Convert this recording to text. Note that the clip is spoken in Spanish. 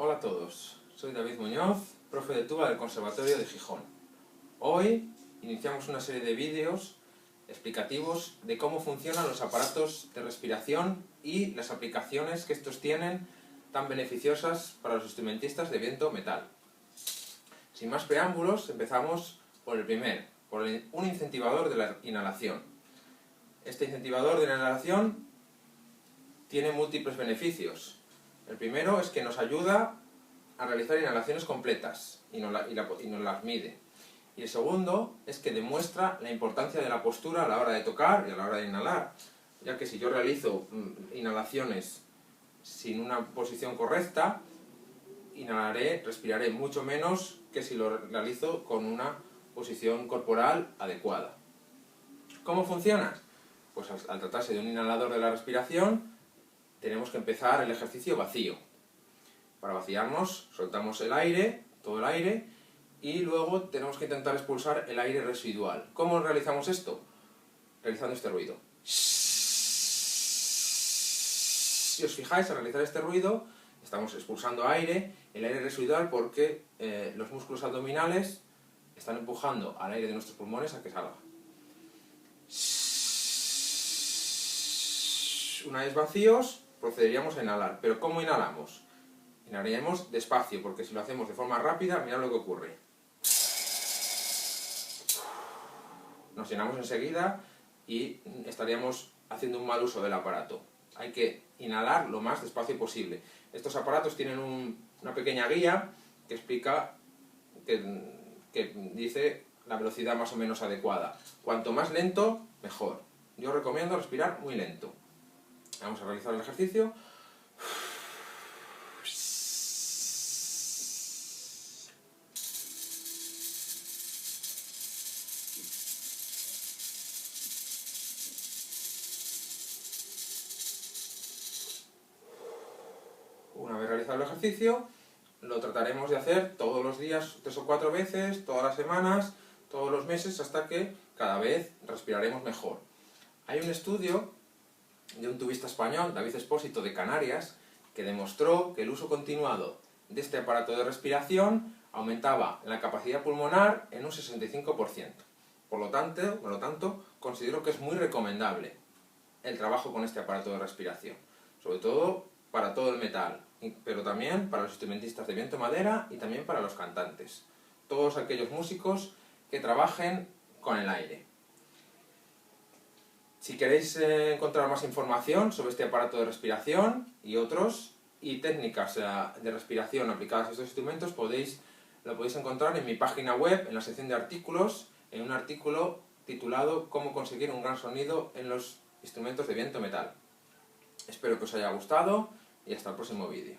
Hola a todos, soy David Muñoz, profe de tuba del Conservatorio de Gijón. Hoy iniciamos una serie de vídeos explicativos de cómo funcionan los aparatos de respiración y las aplicaciones que estos tienen tan beneficiosas para los instrumentistas de viento metal. Sin más preámbulos, empezamos por el primero, por un incentivador de la inhalación. Este incentivador de la inhalación tiene múltiples beneficios. El primero es que nos ayuda a realizar inhalaciones completas y nos las mide. Y el segundo es que demuestra la importancia de la postura a la hora de tocar y a la hora de inhalar, ya que si yo realizo inhalaciones sin una posición correcta, respiraré mucho menos que si lo realizo con una posición corporal adecuada. ¿Cómo funciona? Pues al tratarse de un inhalador de la respiración, tenemos que empezar el ejercicio vacío. Para vaciarnos, soltamos el aire, todo el aire, y luego tenemos que intentar expulsar el aire residual. ¿Cómo realizamos esto? Realizando este ruido. Si os fijáis, al realizar este ruido, estamos expulsando aire, el aire residual, porque los músculos abdominales están empujando al aire de nuestros pulmones a que salga. Una vez vacíos, procederíamos a inhalar. ¿Pero cómo inhalamos? Inhalaremos despacio, porque si lo hacemos de forma rápida, mirad lo que ocurre. Nos llenamos enseguida y estaríamos haciendo un mal uso del aparato. Hay que inhalar lo más despacio posible. Estos aparatos tienen una pequeña guía que explica, que dice la velocidad más o menos adecuada. Cuanto más lento, mejor. Yo recomiendo respirar muy lento. Vamos a realizar el ejercicio. Una vez realizado el ejercicio, lo trataremos de hacer todos los días, 3 o 4 veces, todas las semanas, todos los meses, hasta que cada vez respiraremos mejor. Hay un estudio de un tubista español, David Espósito, de Canarias, que demostró que el uso continuado de este aparato de respiración aumentaba la capacidad pulmonar en un 65%. Por lo tanto, considero que es muy recomendable el trabajo con este aparato de respiración, sobre todo para todo el metal, pero también para los instrumentistas de viento madera y también para los cantantes, todos aquellos músicos que trabajen con el aire. Si queréis encontrar más información sobre este aparato de respiración y otros, y técnicas de respiración aplicadas a estos instrumentos, lo podéis encontrar en mi página web, en la sección de artículos, en un artículo titulado "Cómo conseguir un gran sonido en los instrumentos de viento metal". Espero que os haya gustado y hasta el próximo vídeo.